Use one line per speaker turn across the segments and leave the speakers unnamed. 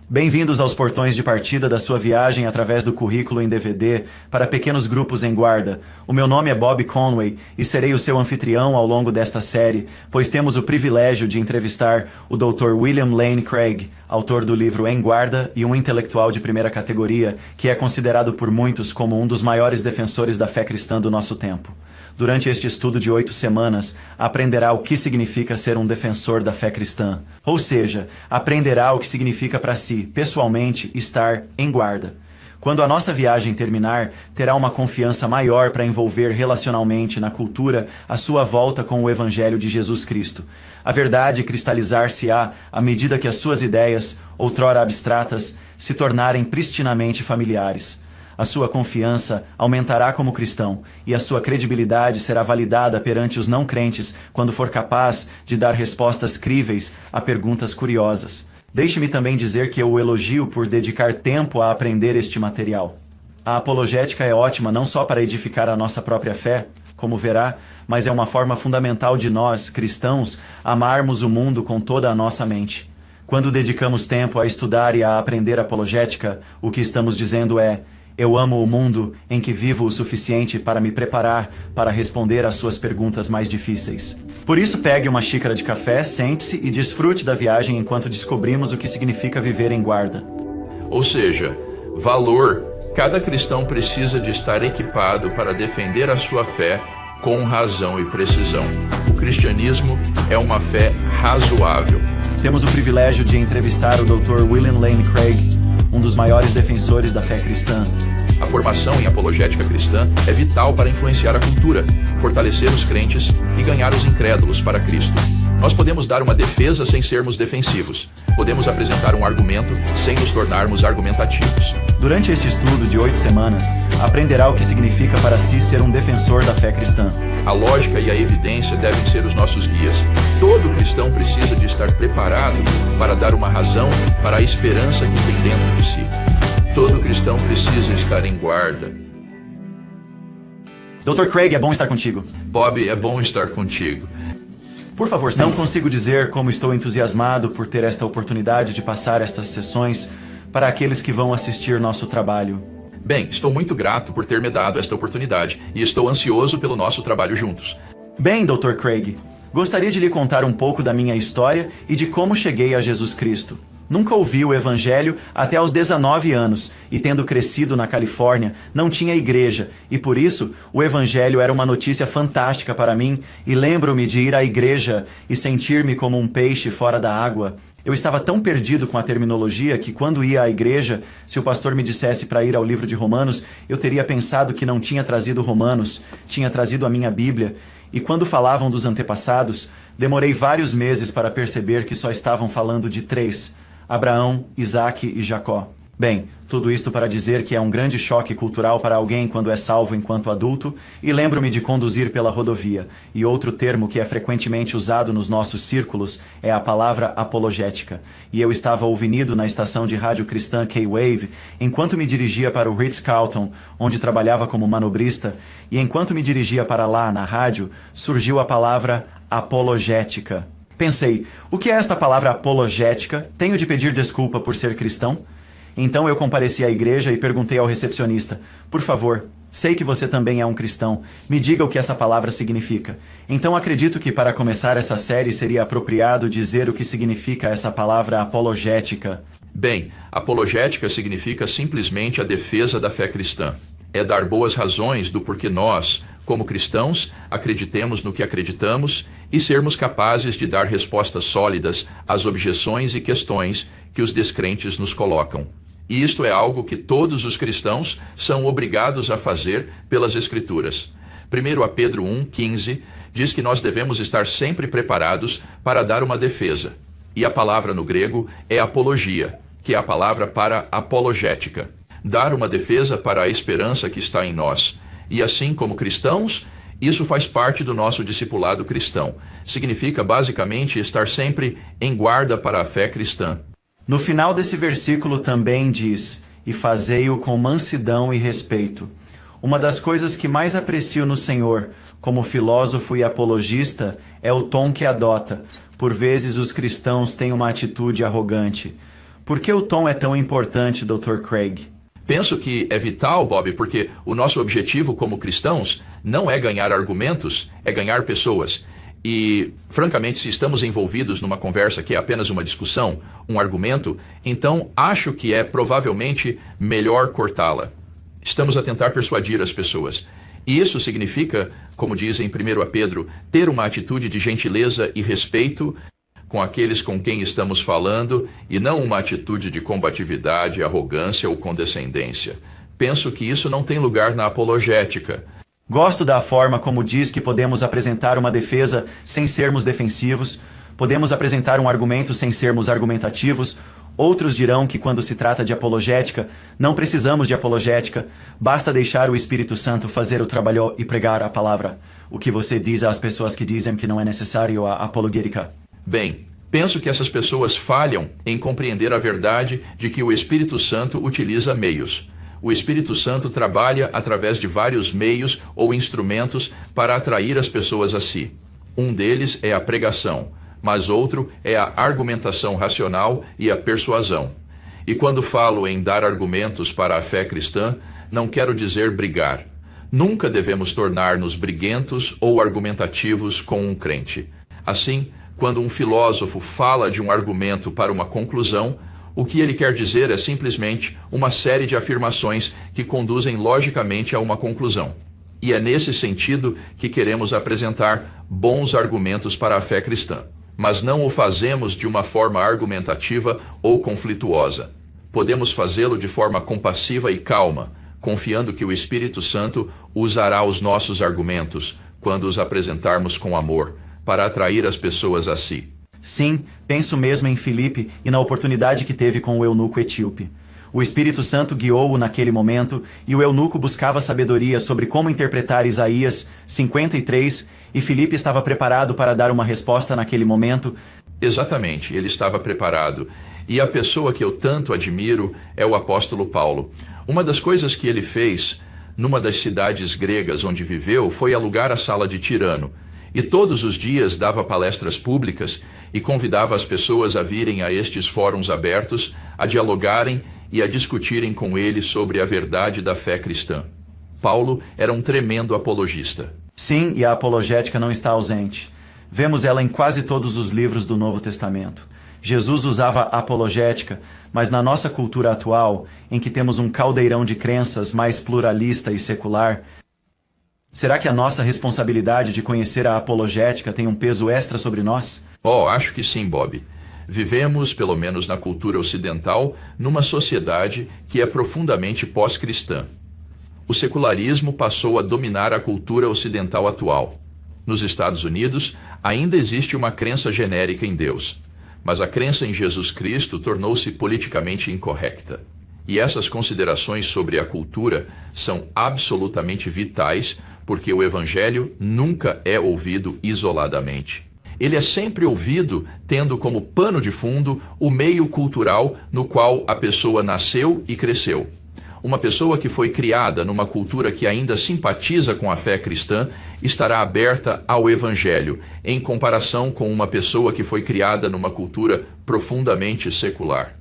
Bem-vindos aos portões de partida da sua viagem através do currículo em DVD para pequenos grupos em guarda. O meu nome é Bob Conway e serei o seu anfitrião ao longo desta série, pois temos o privilégio de entrevistar o Dr. William Lane Craig, autor do livro Em Guarda e um intelectual de primeira categoria, que é considerado por muitos como um dos maiores defensores da fé cristã do nosso tempo. Durante este estudo de 8 semanas, aprenderá o que significa ser um defensor da fé cristã. Ou seja, aprenderá o que significa para si, pessoalmente, estar em guarda. Quando a nossa viagem terminar, terá uma confiança maior para envolver relacionalmente na cultura a sua volta com o Evangelho de Jesus Cristo. A verdade cristalizar-se-á à medida que as suas ideias, outrora abstratas, se tornarem pristinamente familiares. A sua confiança aumentará como cristão e a sua credibilidade será validada perante os não crentes quando for capaz de dar respostas críveis a perguntas curiosas. Deixe-me também dizer que eu o elogio por dedicar tempo a aprender este material. A apologética é ótima não só para edificar a nossa própria fé, como verá, mas é uma forma fundamental de nós, cristãos, amarmos o mundo com toda a nossa mente. Quando dedicamos tempo a estudar e a aprender apologética, o que estamos dizendo é: eu amo o mundo em que vivo o suficiente para me preparar para responder às suas perguntas mais difíceis. Por isso, pegue uma xícara de café, sente-se e desfrute da viagem enquanto descobrimos o que significa viver em guarda.
Ou seja, valor. Cada cristão precisa de estar equipado para defender a sua fé com razão e precisão. O cristianismo é uma fé razoável.
Temos o privilégio de entrevistar o Dr. William Lane Craig, um dos maiores defensores da fé cristã.
A formação em apologética cristã é vital para influenciar a cultura, fortalecer os crentes e ganhar os incrédulos para Cristo. Nós podemos dar uma defesa sem sermos defensivos. Podemos apresentar um argumento sem nos tornarmos argumentativos.
Durante este estudo de 8 semanas, aprenderá o que significa para si ser um defensor da fé cristã.
A lógica e a evidência devem ser os nossos guias. Todo cristão precisa de estar preparado para dar uma razão para a esperança que tem dentro de si. Todo cristão precisa estar em guarda.
Dr. Craig, é bom estar contigo.
Bob, é bom estar contigo.
Por favor, não consigo dizer como estou entusiasmado por ter esta oportunidade de passar estas sessões para aqueles que vão assistir nosso trabalho.
Bem, estou muito grato por ter me dado esta oportunidade e estou ansioso pelo nosso trabalho juntos.
Bem, Dr. Craig, gostaria de lhe contar um pouco da minha história e de como cheguei a Jesus Cristo. Nunca ouvi o Evangelho até aos 19 anos e, tendo crescido na Califórnia, não tinha igreja e, por isso, o Evangelho era uma notícia fantástica para mim e lembro-me de ir à igreja e sentir-me como um peixe fora da água. Eu estava tão perdido com a terminologia que, quando ia à igreja, se o pastor me dissesse para ir ao livro de Romanos, eu teria pensado que não tinha trazido Romanos, tinha trazido a minha Bíblia. E quando falavam dos antepassados, demorei vários meses para perceber que só estavam falando de 3: Abraão, Isaque e Jacó. Bem, tudo isto para dizer que é um grande choque cultural para alguém quando é salvo enquanto adulto, e lembro-me de conduzir pela rodovia. E outro termo que é frequentemente usado nos nossos círculos é a palavra apologética. E eu estava ouvindo na estação de rádio cristã K-Wave, enquanto me dirigia para o Ritz-Carlton, onde trabalhava como manobrista, e enquanto me dirigia para lá, na rádio, surgiu a palavra apologética. Pensei, o que é esta palavra apologética? Tenho de pedir desculpa por ser cristão? Então eu compareci à igreja e perguntei ao recepcionista: por favor, sei que você também é um cristão, me diga o que essa palavra significa. Então acredito que para começar essa série seria apropriado dizer o que significa essa palavra apologética.
Bem, apologética significa simplesmente a defesa da fé cristã. É dar boas razões do porquê nós, como cristãos, acreditemos no que acreditamos e sermos capazes de dar respostas sólidas às objeções e questões que os descrentes nos colocam. E isto é algo que todos os cristãos são obrigados a fazer pelas Escrituras. 1 Pedro 1,15 diz que nós devemos estar sempre preparados para dar uma defesa. E a palavra no grego é apologia, que é a palavra para apologética. Dar uma defesa para a esperança que está em nós. E assim como cristãos, isso faz parte do nosso discipulado cristão. Significa basicamente estar sempre em guarda para a fé cristã.
No final desse versículo também diz: e fazei-o com mansidão e respeito. Uma das coisas que mais aprecio no Senhor, como filósofo e apologista, é o tom que adota. Por vezes os cristãos têm uma atitude arrogante. Por que o tom é tão importante, Dr. Craig?
Penso que é vital, Bob, porque o nosso objetivo como cristãos não é ganhar argumentos, é ganhar pessoas. E, francamente, se estamos envolvidos numa conversa que é apenas uma discussão, um argumento, então acho que é provavelmente melhor cortá-la. Estamos a tentar persuadir as pessoas. E isso significa, como diz em 1 Pedro, ter uma atitude de gentileza e respeito com aqueles com quem estamos falando e não uma atitude de combatividade, arrogância ou condescendência. Penso que isso não tem lugar na apologética.
Gosto da forma como diz que podemos apresentar uma defesa sem sermos defensivos, podemos apresentar um argumento sem sermos argumentativos. Outros dirão que quando se trata de apologética, não precisamos de apologética, basta deixar o Espírito Santo fazer o trabalho e pregar a palavra. O que você diz às pessoas que dizem que não é necessário a apologética?
Bem, penso que essas pessoas falham em compreender a verdade de que o Espírito Santo utiliza meios. O Espírito Santo trabalha através de vários meios ou instrumentos para atrair as pessoas a si. Um deles é a pregação, mas outro é a argumentação racional e a persuasão. E quando falo em dar argumentos para a fé cristã, não quero dizer brigar. Nunca devemos tornar-nos briguentos ou argumentativos com um crente. Assim, quando um filósofo fala de um argumento para uma conclusão, o que ele quer dizer é simplesmente uma série de afirmações que conduzem logicamente a uma conclusão. E é nesse sentido que queremos apresentar bons argumentos para a fé cristã. Mas não o fazemos de uma forma argumentativa ou conflituosa. Podemos fazê-lo de forma compassiva e calma, confiando que o Espírito Santo usará os nossos argumentos, quando os apresentarmos com amor, para atrair as pessoas a si.
Sim, penso mesmo em Filipe e na oportunidade que teve com o eunuco etíope. O Espírito Santo guiou-o naquele momento e o eunuco buscava sabedoria sobre como interpretar Isaías 53 e Filipe estava preparado para dar uma resposta naquele momento.
Exatamente, ele estava preparado. E a pessoa que eu tanto admiro é o apóstolo Paulo. Uma das coisas que ele fez numa das cidades gregas onde viveu foi alugar a sala de Tirano. E todos os dias dava palestras públicas e convidava as pessoas a virem a estes fóruns abertos, a dialogarem e a discutirem com ele sobre a verdade da fé cristã. Paulo era um tremendo apologista.
Sim, e a apologética não está ausente. Vemos ela em quase todos os livros do Novo Testamento. Jesus usava a apologética, mas na nossa cultura atual, em que temos um caldeirão de crenças mais pluralista e secular, será que a nossa responsabilidade de conhecer a apologética tem um peso extra sobre nós?
Acho que sim, Bob. Vivemos, pelo menos na cultura ocidental, numa sociedade que é profundamente pós-cristã. O secularismo passou a dominar a cultura ocidental atual. Nos Estados Unidos, ainda existe uma crença genérica em Deus, mas a crença em Jesus Cristo tornou-se politicamente incorreta. E essas considerações sobre a cultura são absolutamente vitais, porque o Evangelho nunca é ouvido isoladamente. Ele é sempre ouvido tendo como pano de fundo o meio cultural no qual a pessoa nasceu e cresceu. Uma pessoa que foi criada numa cultura que ainda simpatiza com a fé cristã estará aberta ao Evangelho, em comparação com uma pessoa que foi criada numa cultura profundamente secular.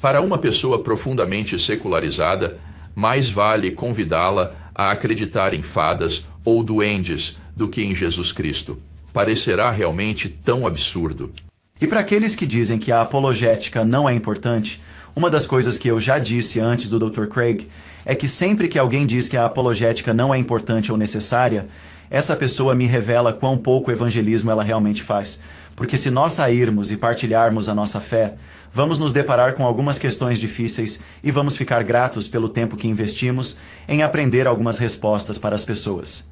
Para uma pessoa profundamente secularizada, mais vale convidá-la a acreditar em fadas ou duendes do que em Jesus Cristo. Parecerá realmente tão absurdo.
E para aqueles que dizem que a apologética não é importante, uma das coisas que eu já disse antes do Dr. Craig é que sempre que alguém diz que a apologética não é importante ou necessária, essa pessoa me revela quão pouco evangelismo ela realmente faz. Porque se nós sairmos e partilharmos a nossa fé, vamos nos deparar com algumas questões difíceis e vamos ficar gratos pelo tempo que investimos em aprender algumas respostas para as pessoas.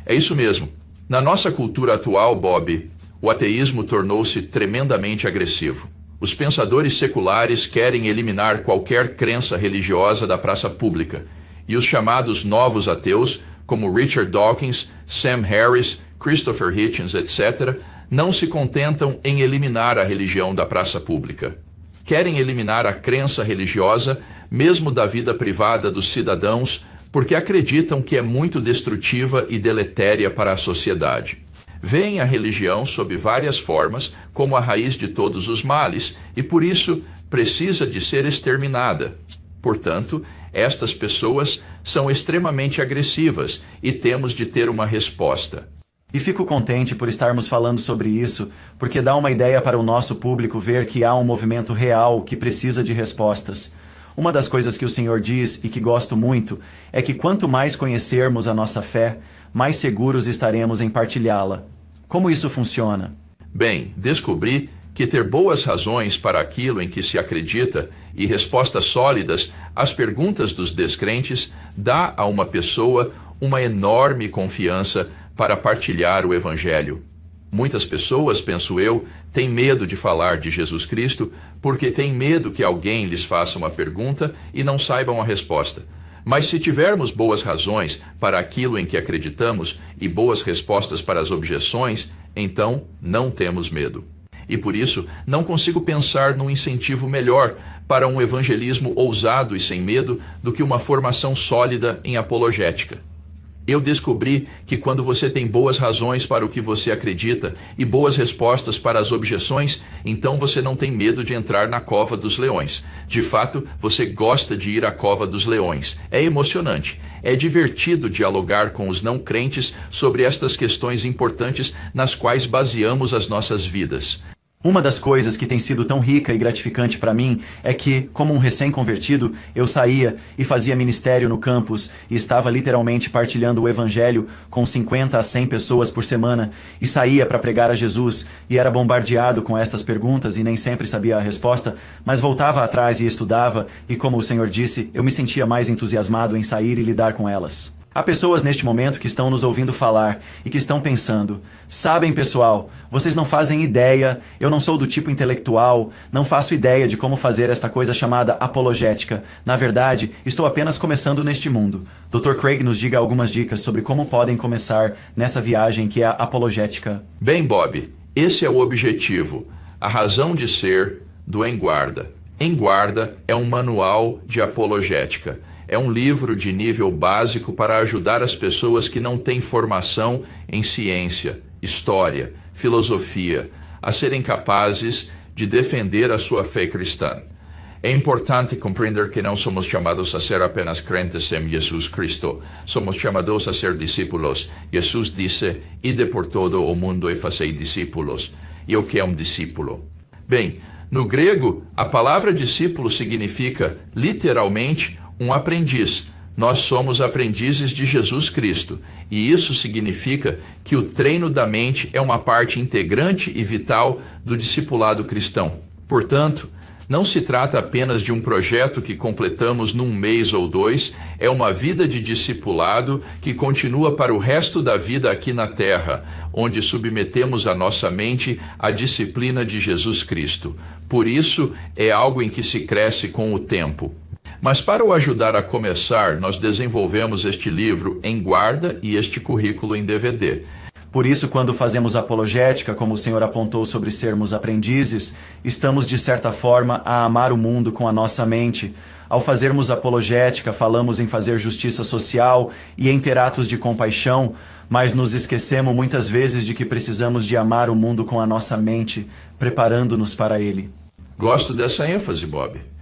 É isso mesmo. Na nossa cultura atual, Bob, o ateísmo tornou-se tremendamente agressivo. Os pensadores seculares querem eliminar qualquer crença religiosa da praça pública. E os chamados novos ateus, como Richard Dawkins, Sam Harris, Christopher Hitchens, etc., não se contentam em eliminar a religião da praça pública. Querem eliminar a crença religiosa, mesmo da vida privada dos cidadãos, porque acreditam que é muito destrutiva e deletéria para a sociedade. Veem a religião sob várias formas como a raiz de todos os males e, por isso, precisa de ser exterminada. Portanto, estas pessoas são extremamente agressivas e temos de ter uma resposta.
E fico contente por estarmos falando sobre isso, porque dá uma ideia para o nosso público ver que há um movimento real que precisa de respostas. Uma das coisas que o Senhor diz e que gosto muito é que quanto mais conhecermos a nossa fé, mais seguros estaremos em partilhá-la. Como isso funciona?
Bem, descobri que ter boas razões para aquilo em que se acredita e respostas sólidas às perguntas dos descrentes dá a uma pessoa uma enorme confiança para partilhar o Evangelho. Muitas pessoas, penso eu, têm medo de falar de Jesus Cristo porque têm medo que alguém lhes faça uma pergunta e não saibam a resposta. Mas se tivermos boas razões para aquilo em que acreditamos e boas respostas para as objeções, então não temos medo. E por isso não consigo pensar num incentivo melhor para um evangelismo ousado e sem medo do que uma formação sólida em apologética. Eu descobri que quando você tem boas razões para o que você acredita e boas respostas para as objeções, então você não tem medo de entrar na cova dos leões. De fato, você gosta de ir à cova dos leões. É emocionante. É divertido dialogar com os não crentes sobre estas questões importantes nas quais baseamos as nossas vidas.
Uma das coisas que tem sido tão rica e gratificante para mim é que, como um recém-convertido, eu saía e fazia ministério no campus e estava literalmente partilhando o evangelho com 50 a 100 pessoas por semana e saía para pregar a Jesus e era bombardeado com estas perguntas e nem sempre sabia a resposta, mas voltava atrás e estudava e, como o Senhor disse, eu me sentia mais entusiasmado em sair e lidar com elas. Há pessoas neste momento que estão nos ouvindo falar e que estão pensando: sabem, pessoal, vocês não fazem ideia, eu não sou do tipo intelectual, não faço ideia de como fazer esta coisa chamada apologética. Na verdade, estou apenas começando neste mundo. Dr. Craig nos diga algumas dicas sobre como podem começar nessa viagem que é a apologética.
Bem, Bob, esse é o objetivo, a razão de ser do Em Guarda. Em Guarda é um manual de apologética. É um livro de nível básico para ajudar as pessoas que não têm formação em ciência, história, filosofia, a serem capazes de defender a sua fé cristã. É importante compreender que não somos chamados a ser apenas crentes em Jesus Cristo. Somos chamados a ser discípulos. Jesus disse: "Ide por todo o mundo e fazei discípulos." E o que é um discípulo? Bem, no grego, a palavra discípulo significa, literalmente, um aprendiz. Nós somos aprendizes de Jesus Cristo, e isso significa que o treino da mente é uma parte integrante e vital do discipulado cristão. Portanto, não se trata apenas de um projeto que completamos num mês ou dois, é uma vida de discipulado que continua para o resto da vida aqui na Terra, onde submetemos a nossa mente à disciplina de Jesus Cristo. Por isso, é algo em que se cresce com o tempo. Mas para o ajudar a começar, nós desenvolvemos este livro Em Guarda e este currículo em DVD.
Por isso, quando fazemos apologética, como o Senhor apontou sobre sermos aprendizes, estamos, de certa forma, a amar o mundo com a nossa mente. Ao fazermos apologética, falamos em fazer justiça social e em ter atos de compaixão, mas nos esquecemos muitas vezes de que precisamos de amar o mundo com a nossa mente, preparando-nos para ele.
Gosto dessa ênfase, Bob.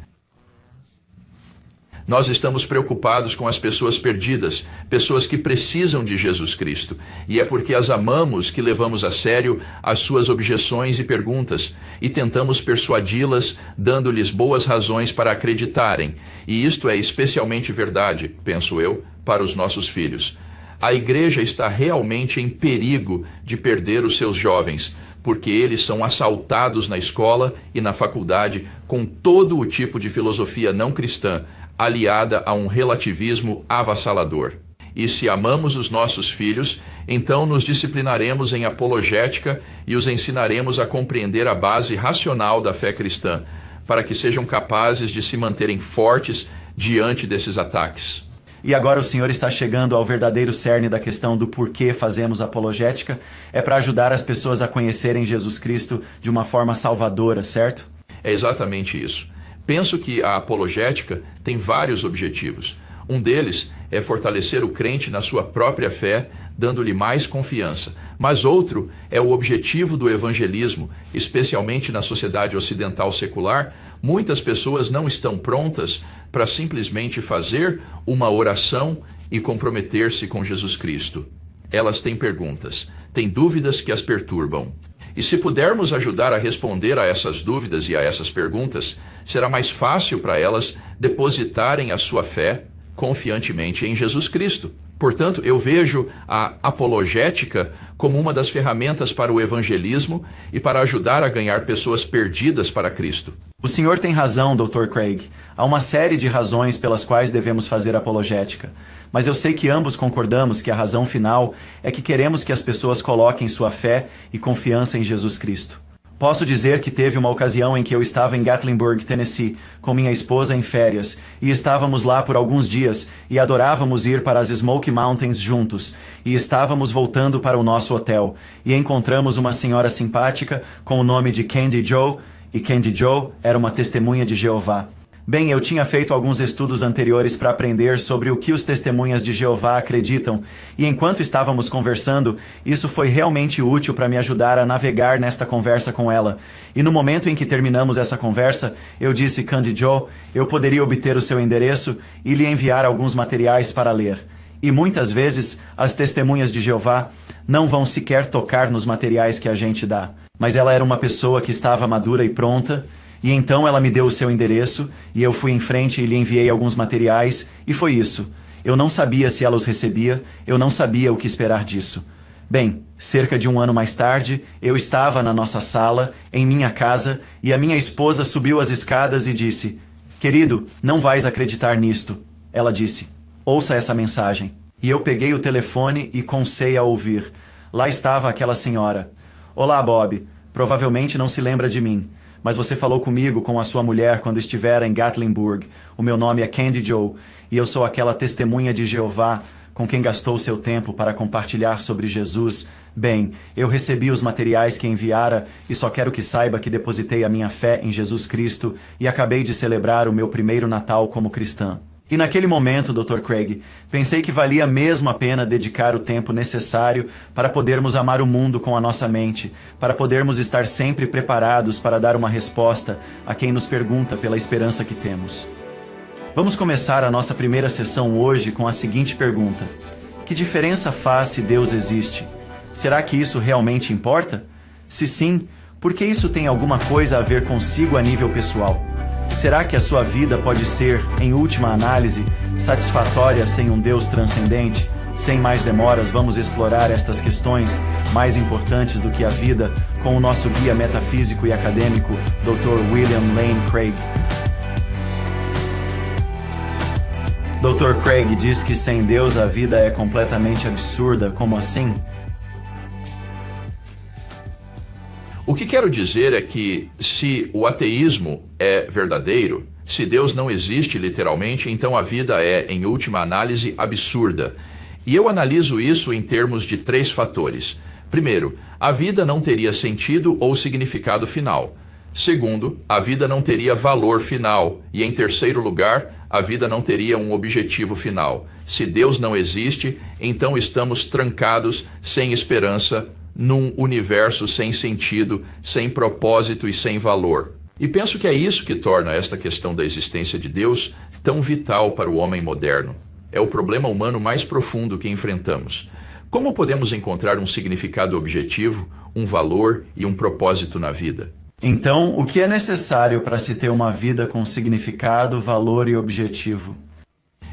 Nós estamos preocupados com as pessoas perdidas, pessoas que precisam de Jesus Cristo. E é porque as amamos que levamos a sério as suas objeções e perguntas e tentamos persuadi-las, dando-lhes boas razões para acreditarem. E isto é especialmente verdade, penso eu, para os nossos filhos. A igreja está realmente em perigo de perder os seus jovens, porque eles são assaltados na escola e na faculdade com todo o tipo de filosofia não cristã, aliada a um relativismo avassalador. E se amamos os nossos filhos, então nos disciplinaremos em apologética e os ensinaremos a compreender a base racional da fé cristã, para que sejam capazes de se manterem fortes diante desses ataques.
E agora o Senhor está chegando ao verdadeiro cerne da questão do porquê fazemos apologética. É para ajudar as pessoas a conhecerem Jesus Cristo de uma forma salvadora, certo?
É exatamente isso. Penso que a apologética tem vários objetivos. Um deles é fortalecer o crente na sua própria fé, dando-lhe mais confiança. Mas outro é o objetivo do evangelismo, especialmente na sociedade ocidental secular. Muitas pessoas não estão prontas para simplesmente fazer uma oração e comprometer-se com Jesus Cristo. Elas têm perguntas, têm dúvidas que as perturbam. E se pudermos ajudar a responder a essas dúvidas e a essas perguntas, será mais fácil para elas depositarem a sua fé confiantemente em Jesus Cristo. Portanto, eu vejo a apologética como uma das ferramentas para o evangelismo e para ajudar a ganhar pessoas perdidas para Cristo.
O senhor tem razão, Dr. Craig. Há uma série de razões pelas quais devemos fazer apologética. Mas eu sei que ambos concordamos que a razão final é que queremos que as pessoas coloquem sua fé e confiança em Jesus Cristo. Posso dizer que teve uma ocasião em que eu estava em Gatlinburg, Tennessee, com minha esposa em férias, e estávamos lá por alguns dias e adorávamos ir para as Smoky Mountains juntos, e estávamos voltando para o nosso hotel, e encontramos uma senhora simpática com o nome de Candy Joe, e Candy Joe era uma testemunha de Jeová. Bem, eu tinha feito alguns estudos anteriores para aprender sobre o que os testemunhas de Jeová acreditam, e enquanto estávamos conversando, isso foi realmente útil para me ajudar a navegar nesta conversa com ela. E no momento em que terminamos essa conversa, eu disse, Candy Joe, eu poderia obter o seu endereço e lhe enviar alguns materiais para ler. E muitas vezes, as testemunhas de Jeová não vão sequer tocar nos materiais que a gente dá. Mas ela era uma pessoa que estava madura e pronta, e então ela me deu o seu endereço, e eu fui em frente e lhe enviei alguns materiais, e foi isso. Eu não sabia se ela os recebia, eu não sabia o que esperar disso. Bem, cerca de um ano mais tarde, eu estava na nossa sala, em minha casa, e a minha esposa subiu as escadas e disse, querido, não vais acreditar nisto. Ela disse, ouça essa mensagem. E eu peguei o telefone e comecei a ouvir. Lá estava aquela senhora. Olá, Bob. Provavelmente não se lembra de mim, mas você falou comigo com a sua mulher quando estivera em Gatlinburg. O meu nome é Candy Joe, e eu sou aquela testemunha de Jeová com quem gastou seu tempo para compartilhar sobre Jesus. Bem, eu recebi os materiais que enviara e só quero que saiba que depositei a minha fé em Jesus Cristo e acabei de celebrar o meu primeiro Natal como cristã. E naquele momento, Dr. Craig, pensei que valia mesmo a pena dedicar o tempo necessário para podermos amar o mundo com a nossa mente, para podermos estar sempre preparados para dar uma resposta a quem nos pergunta pela esperança que temos. Vamos começar a nossa primeira sessão hoje com a seguinte pergunta: que diferença faz se Deus existe? Será que isso realmente importa? Se sim, por que isso tem alguma coisa a ver consigo a nível pessoal? Será que a sua vida pode ser, em última análise, satisfatória sem um Deus transcendente? Sem mais demoras, vamos explorar estas questões mais importantes do que a vida com o nosso guia metafísico e acadêmico, Dr. William Lane Craig. Dr. Craig diz que sem Deus a vida é completamente absurda. Como assim?
O que quero dizer é que, se o ateísmo é verdadeiro, se Deus não existe literalmente, então a vida é, em última análise, absurda. E eu analiso isso em termos de 3 fatores. Primeiro, a vida não teria sentido ou significado final. Segundo, a vida não teria valor final. E em terceiro lugar, a vida não teria um objetivo final. Se Deus não existe, então estamos trancados, sem esperança, num universo sem sentido, sem propósito e sem valor. E penso que é isso que torna esta questão da existência de Deus tão vital para o homem moderno. É o problema humano mais profundo que enfrentamos. Como podemos encontrar um significado objetivo, um valor e um propósito na vida?
Então, o que é necessário para se ter uma vida com significado, valor e objetivo?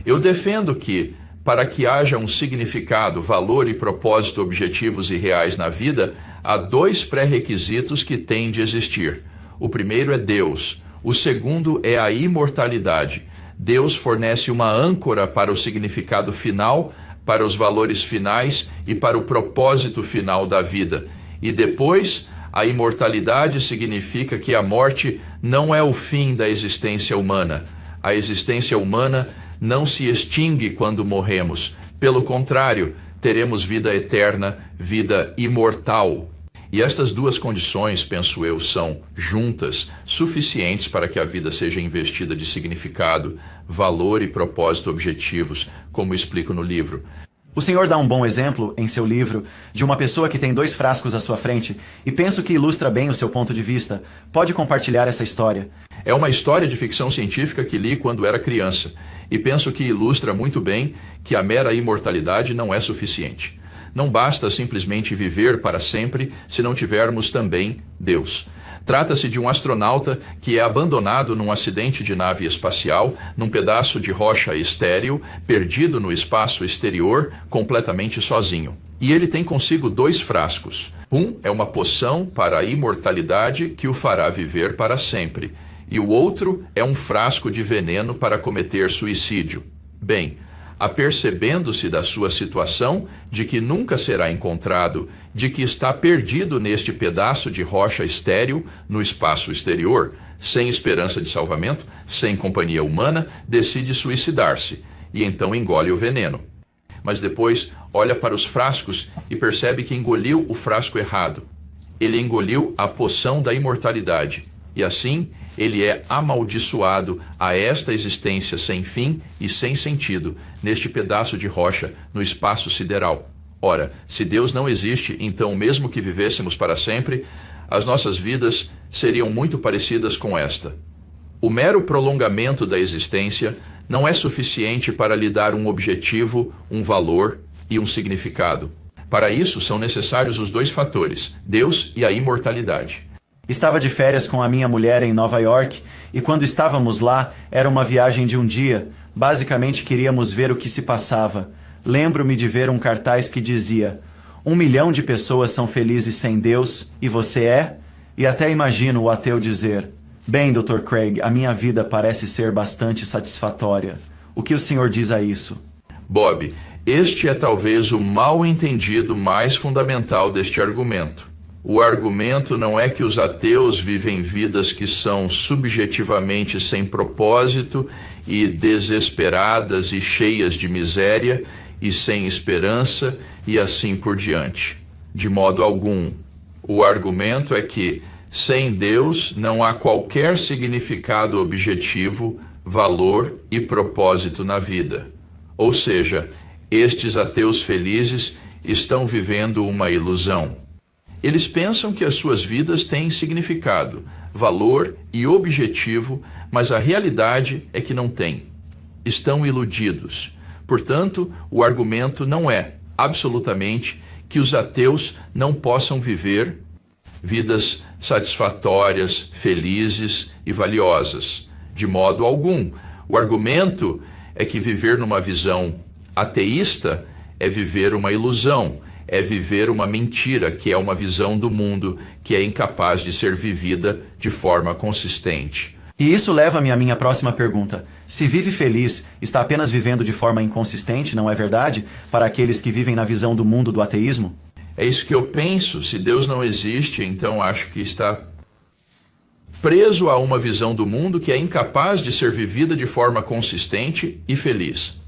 Eu defendo que, para que haja um significado, valor e propósito objetivos e reais na vida, há 2 pré-requisitos que têm de existir. O primeiro é Deus. O segundo é a imortalidade. Deus fornece uma âncora para o significado final, para os valores finais e para o propósito final da vida. E depois, a imortalidade significa que a morte não é o fim da existência humana. A existência humana não se extingue quando morremos. Pelo contrário, teremos vida eterna, vida imortal. E estas duas condições, penso eu, são juntas suficientes para que a vida seja investida de significado, valor e propósito objetivos, como explico no livro.
O senhor dá um bom exemplo, em seu livro, de uma pessoa que tem 2 frascos à sua frente e penso que ilustra bem o seu ponto de vista. Pode compartilhar essa história?
É uma história de ficção científica que li quando era criança e penso que ilustra muito bem que a mera imortalidade não é suficiente. Não basta simplesmente viver para sempre se não tivermos também Deus. Trata-se de um astronauta que é abandonado num acidente de nave espacial, num pedaço de rocha estéril, perdido no espaço exterior, completamente sozinho. E ele tem consigo 2 frascos. Um é uma poção para a imortalidade que o fará viver para sempre. E o outro é um frasco de veneno para cometer suicídio. Bem, apercebendo-se da sua situação, de que nunca será encontrado, de que está perdido neste pedaço de rocha estéril, no espaço exterior, sem esperança de salvamento, sem companhia humana, decide suicidar-se, e então engole o veneno. Mas depois olha para os frascos e percebe que engoliu o frasco errado. Ele engoliu a poção da imortalidade, e assim ele é amaldiçoado a esta existência sem fim e sem sentido, neste pedaço de rocha, no espaço sideral. Ora, se Deus não existe, então mesmo que vivêssemos para sempre, as nossas vidas seriam muito parecidas com esta. O mero prolongamento da existência não é suficiente para lhe dar um objetivo, um valor e um significado. Para isso são necessários os 2 fatores, Deus e a imortalidade.
Estava de férias com a minha mulher em Nova York e quando estávamos lá, era uma viagem de um dia. Basicamente queríamos ver o que se passava. Lembro-me de ver um cartaz que dizia: 1 milhão de pessoas são felizes sem Deus, e você é? E até imagino o ateu dizer: bem, Dr. Craig, a minha vida parece ser bastante satisfatória. O que o senhor diz a isso?
Bob, este é talvez o mal entendido mais fundamental deste argumento. O argumento não é que os ateus vivem vidas que são subjetivamente sem propósito e desesperadas e cheias de miséria e sem esperança e assim por diante. De modo algum. O argumento é que, sem Deus, não há qualquer significado objetivo, valor e propósito na vida. Ou seja, estes ateus felizes estão vivendo uma ilusão. Eles pensam que as suas vidas têm significado, valor e objetivo, mas a realidade é que não têm. Estão iludidos. Portanto, o argumento não é, absolutamente, que os ateus não possam viver vidas satisfatórias, felizes e valiosas. De modo algum. O argumento é que viver numa visão ateísta é viver uma ilusão, é viver uma mentira, que é uma visão do mundo que é incapaz de ser vivida de forma consistente.
E isso leva-me à minha próxima pergunta. Se vive feliz, está apenas vivendo de forma inconsistente, não é verdade? Para aqueles que vivem na visão do mundo do ateísmo?
É isso que eu penso. Se Deus não existe, então acho que está preso a uma visão do mundo que é incapaz de ser vivida de forma consistente e feliz.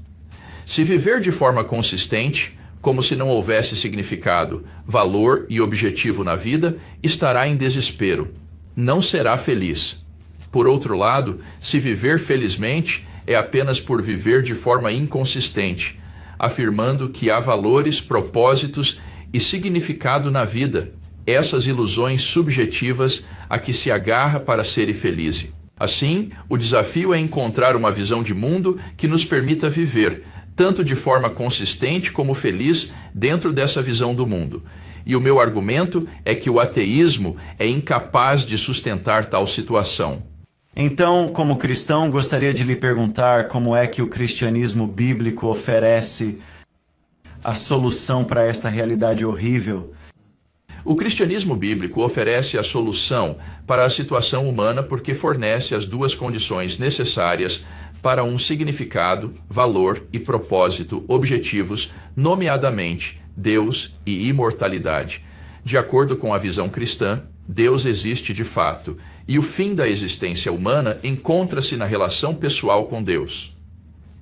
Se viver de forma consistente, como se não houvesse significado, valor e objetivo na vida, estará em desespero. Não será feliz. Por outro lado, se viver felizmente, é apenas por viver de forma inconsistente, afirmando que há valores, propósitos e significado na vida, essas ilusões subjetivas a que se agarra para ser feliz. Assim, o desafio é encontrar uma visão de mundo que nos permita viver, tanto de forma consistente como feliz dentro dessa visão do mundo. E o meu argumento é que o ateísmo é incapaz de sustentar tal situação.
Então, como cristão, gostaria de lhe perguntar como é que o cristianismo bíblico oferece a solução para esta realidade horrível.
O cristianismo bíblico oferece a solução para a situação humana porque fornece as 2 condições necessárias para um significado, valor e propósito objetivos, nomeadamente Deus e imortalidade. De acordo com a visão cristã, Deus existe de fato, e o fim da existência humana encontra-se na relação pessoal com Deus.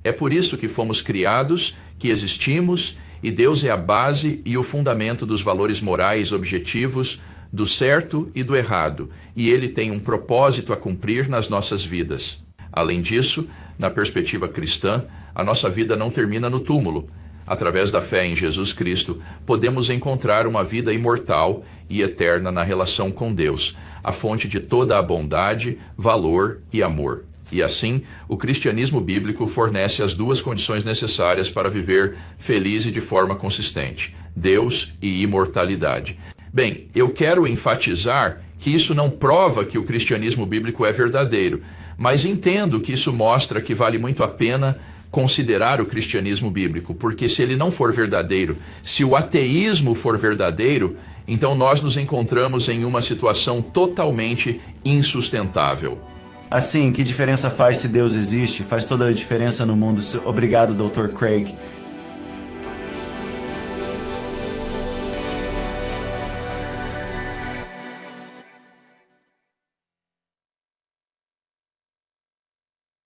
É por isso que fomos criados, que existimos, e Deus é a base e o fundamento dos valores morais objetivos, do certo e do errado, e ele tem um propósito a cumprir nas nossas vidas. Além disso, na perspectiva cristã, a nossa vida não termina no túmulo. Através da fé em Jesus Cristo, podemos encontrar uma vida imortal e eterna na relação com Deus, a fonte de toda a bondade, valor e amor. E assim, o cristianismo bíblico fornece as duas condições necessárias para viver feliz e de forma consistente: Deus e imortalidade. Bem, eu quero enfatizar que isso não prova que o cristianismo bíblico é verdadeiro, mas entendo que isso mostra que vale muito a pena considerar o cristianismo bíblico, porque se ele não for verdadeiro, se o ateísmo for verdadeiro, então nós nos encontramos em uma situação totalmente insustentável.
Assim, que diferença faz se Deus existe? Faz toda a diferença no mundo. Obrigado, Dr. Craig.